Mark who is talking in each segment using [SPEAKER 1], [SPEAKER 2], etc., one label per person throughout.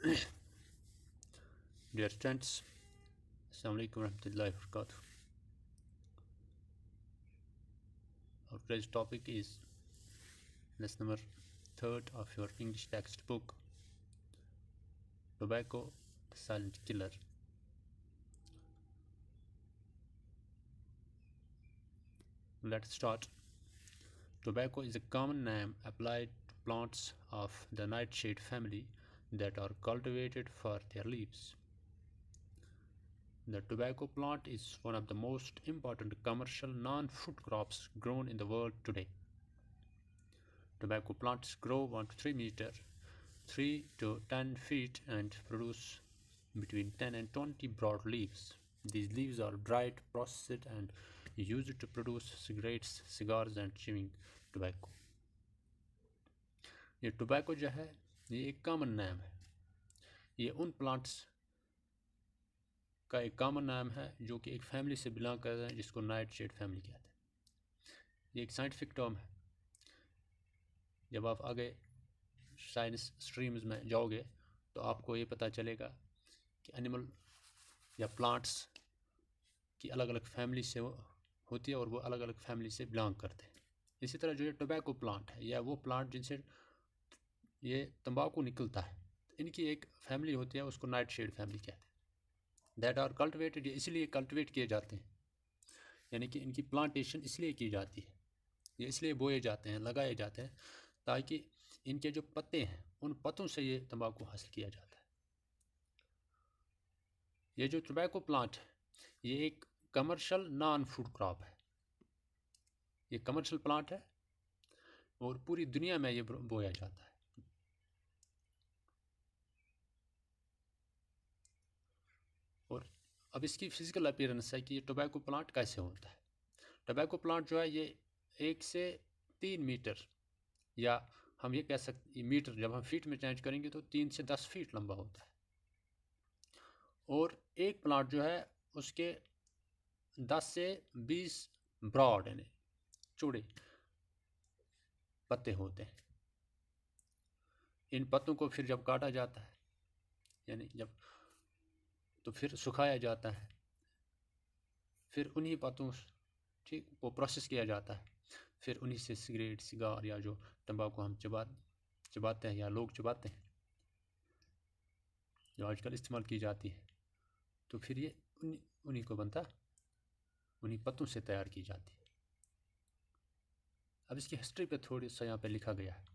[SPEAKER 1] Dear students, Assalamu alaikum warahmatullahi wabarakatuh. Our today's topic is lesson number 3rd of your English textbook, Tobacco, the Silent Killer. Let's start. Tobacco is a common name applied to plants of the nightshade family that are cultivated for their leaves. The tobacco plant is one of the most important commercial non-food crops grown in the world today. Tobacco plants grow 1 to 3 meters, 3 to 10 feet, and produce between 10 and 20 broad leaves. These leaves are dried, processed, and used to produce cigarettes, cigars, and chewing tobacco. ये tobacco जो है ये एक common नाम है. ये उन plants का एक कॉमन नाम है जो कि एक फैमिली से बिलोंग करते हैं जिसको नाइट शेड फैमिली कहते हैं. ये एक साइंटिफिक टर्म है. जब आप आगे साइंस स्ट्रीम्स में जाओगे तो आपको ये पता चलेगा कि एनिमल या प्लांट्स की अलग अलग फैमिली से होती है और वो अलग अलग फैमिली से बिलोंग करते हैं. इसी तरह जो ये टोबैको प्लांट है या वो प्लांट जिनसे ये तंबाकू निकलता है, इनकी एक फैमिली होती है, उसको नाइट शेड फैमिली कहते हैं. दैट आर कल्टिवेटेड, इसलिए कल्टिवेट किए जाते हैं, यानी कि इनकी प्लांटेशन इसलिए की जाती है, ये इसलिए बोए जाते हैं, लगाए जाते हैं ताकि इनके जो पत्ते हैं उन पत्तों से ये तंबाकू हासिल किया जाता है. ये जो टोबैको प्लांट है ये एक कमर्शियल नॉन फूड क्रॉप है. ये कमर्शियल प्लांट है और पूरी दुनिया में ये बोया जाता है. और अब इसकी फिजिकल अपीयरेंस है कि ये टोबैको प्लांट कैसे होता है. टोबैको प्लांट जो है ये 1 से 3 मीटर, या हम ये कह सकते मीटर जब हम फीट में चेंज करेंगे तो 3 से 10 फीट लंबा होता है. और एक प्लांट जो है उसके 10 से 20 ब्रॉड यानी चौड़े पत्ते होते हैं. इन पत्तों को फिर जब काटा जाता है यानी जब तो फिर सुखाया जाता है, फिर उन्हीं पत्तों ठीक वो प्रोसेस किया जाता है, फिर उन्हीं से सिगरेट, सिगार या जो तंबाकू हम चबाते हैं या लोग चबाते हैं जो आजकल इस्तेमाल की जाती है, तो फिर ये उन्हीं को बनता, उन्हीं पत्तों से तैयार की जाती है. अब इसकी हिस्ट्री पे थोड़ी सा यहाँ पे लिखा गया है.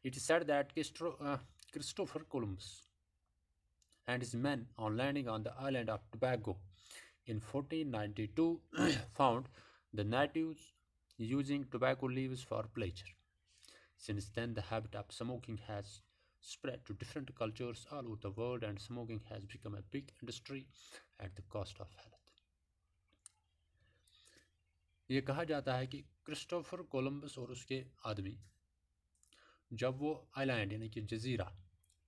[SPEAKER 1] It is said that Christopher Columbus and his men on landing on the island of Tobago in 1492 found the natives using tobacco leaves for pleasure. Since then, the habit of smoking has spread to different cultures all over the world, and smoking has become a big industry at the cost of health. ये कहा जाता है कि Christopher Columbus और उसके आदमी जब वो आइलैंड यानी कि जजीरा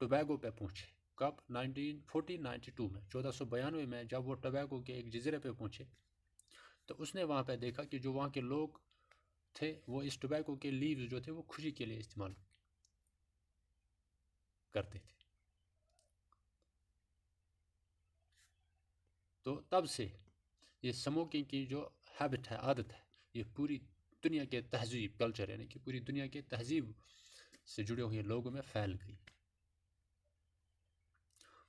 [SPEAKER 1] टोबैगो पे पहुंचे, कब 1492 में 1492 में जब वो टोबैगो के एक जजीरे पे पहुंचे तो उसने वहाँ पे देखा कि जो वहाँ के लोग थे वो इस टोबैगो के लीव्स जो थे वो खुशी के लिए इस्तेमाल करते थे. तो तब से ये स्मोकिंग की जो हैबिट है, आदत है, ये पूरी दुनिया के तहजीब कल्चर यानी कि पूरी दुनिया के तहजीब से जुड़े हुए लोगों में फैल गई.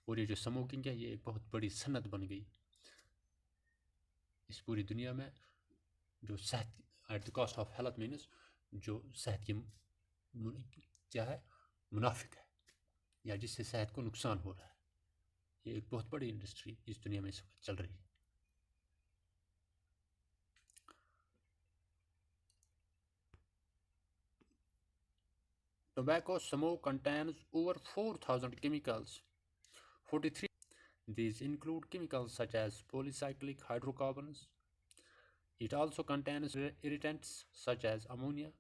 [SPEAKER 1] और ये जो स्मोकिंग है ये एक बहुत बड़ी सनत बन गई इस पूरी दुनिया में, जो सेहत at the cost of health means जो सेहत की क्या है मुनाफिक है या जिससे सेहत को नुकसान हो रहा है. ये एक बहुत बड़ी इंडस्ट्री इस दुनिया में इस वक्त चल रही है. Tobacco smoke contains over 4,000 chemicals. 43. These include chemicals such as polycyclic hydrocarbons. It also contains irritants such as ammonia,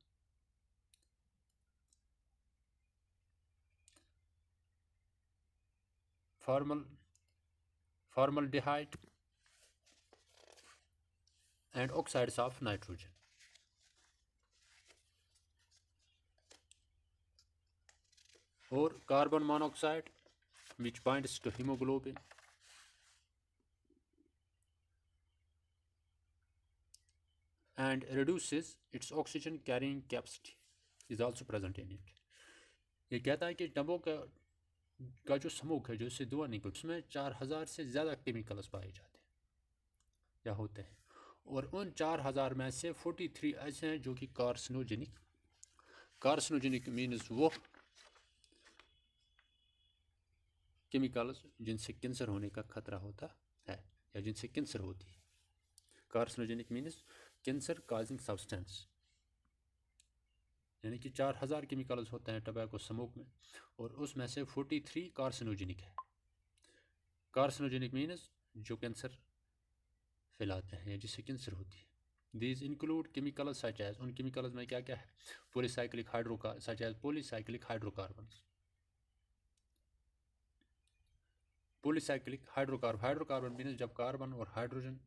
[SPEAKER 1] formaldehyde, and oxides of nitrogen. और carbon monoxide which binds to hemoglobin and reduces its oxygen carrying capacity is also present in it. ये कहता है कि डब्बों का जो smoke है, जो इससे धुआं निकलता है, उसमें 4000 से ज़्यादा केमिकल्स पाए जाते हैं या होते हैं, और उन 4000 में से 43 ऐसे हैं जो कि कार्सिनोजेनिक मीन्स वो केमिकल्स जिनसे कैंसर होने का खतरा होता है या जिनसे कैंसर होती है। Carcinogenic means cancer causing substance, यानी कि 4000 केमिकल्स होते हैं टबैको स्मोक में, और उसमें से 43 कार्सिनोजेनिक है। कार्सिनोजेनिक मीन्स जो कैंसर फैलाते हैं या जिससे कैंसर होती है। These include chemicals such as, उन केमिकल्स में क्या क्या है, polycyclic hydrocarbon. Polycyclic hydrocarbon means जब कार्बन और हाइड्रोजन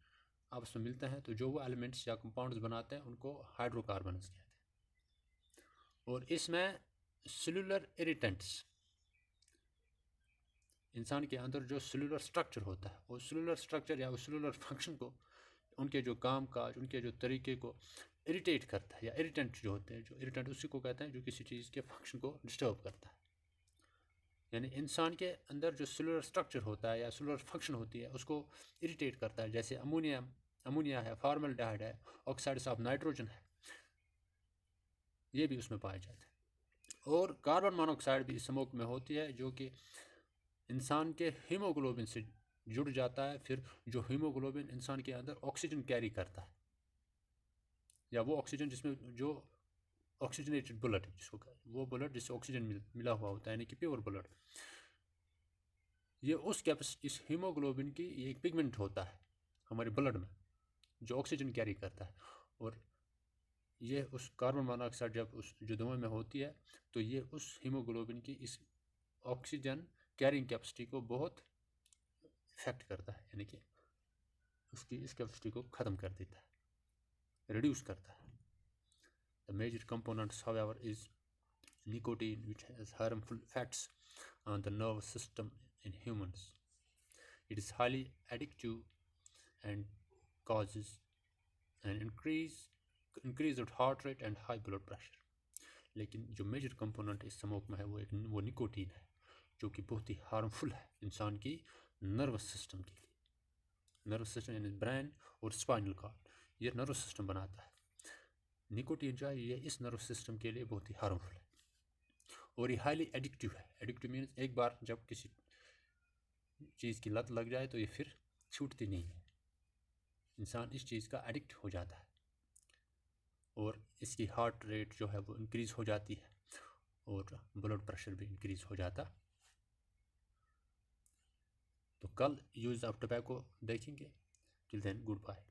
[SPEAKER 1] आपस में मिलते हैं तो जो वो एलिमेंट्स या कंपाउंड्स बनाते हैं उनको हाइड्रोकार्बन कहते हैं। और इसमें सेलुलर इरिटेंट्स, इंसान के अंदर जो सेलुलर स्ट्रक्चर होता है, वो सेलुलर स्ट्रक्चर या सेलुलर फंक्शन को, उनके जो काम काज, उनके जो तरीके को इरिटेट करता है, या इरिटेंट जो होते हैं, जो इरिटेंट उसी को कहते हैं जो किसी चीज़ के फंक्शन को डिस्टर्ब करता है। यानी इंसान के अंदर जो सेलुलर स्ट्रक्चर होता है या सेलुलर फंक्शन होती है उसको इरिटेट करता है, जैसे अमोनिया है, फॉर्मल्डिहाइड है, ऑक्साइड्स ऑफ नाइट्रोजन है, ये भी उसमें पाए जाते हैं। और कार्बन मोनोऑक्साइड भी स्मोक में होती है जो कि इंसान के हीमोग्लोबिन से जुड़ जाता है। फिर जो हीमोग्लोबिन इंसान के अंदर ऑक्सीजन कैरी करता है, या वो ऑक्सीजन जिसमें जो ऑक्सीजनेटेड ब्लड जिसको, वो ब्लड जिससे ऑक्सीजन मिला हुआ होता है, यानी कि प्योर ब्लड, ये इस हीमोग्लोबिन की एक पिगमेंट होता है हमारे ब्लड में जो ऑक्सीजन कैरी करता है। और ये उस कार्बन मोनोऑक्साइड जब उस जो धुएं में होती है तो ये उस हीमोग्लोबिन की इस ऑक्सीजन कैरिंग कैपेसिटी को बहुत इफेक्ट करता है, यानी कि उसकी इस कैपेसिटी को ख़त्म कर देता है, रिड्यूस करता है। The major components however is nicotine, which has harmful effects on the nervous system in humans. It is highly addictive and causes an increased heart rate and high blood pressure. लेकिन जो major component इस smoke में है वो nicotine है, जो कि बहुत ही हार्मफुल है इंसान की नर्वस सिस्टम के लिए। नर्वस सिस्टम यानी ब्रेन और स्पाइनल कॉर्ड, ये नर्वस सिस्टम बनाता है। निकोटीन जो है ये इस नर्वस सिस्टम के लिए बहुत ही हार्मफुल है, और ये हाईली एडिक्टिव है। एडिक्टिव मीन्स एक बार जब किसी चीज़ की लत लग जाए तो ये फिर छूटती नहीं है, इंसान इस चीज़ का एडिक्ट हो जाता है, और इसकी हार्ट रेट जो है वो इंक्रीज़ हो जाती है, और ब्लड प्रेशर भी इंक्रीज़ हो जाता। तो कल यूज़ ऑफ टोबैको देखेंगे। Till then good bye.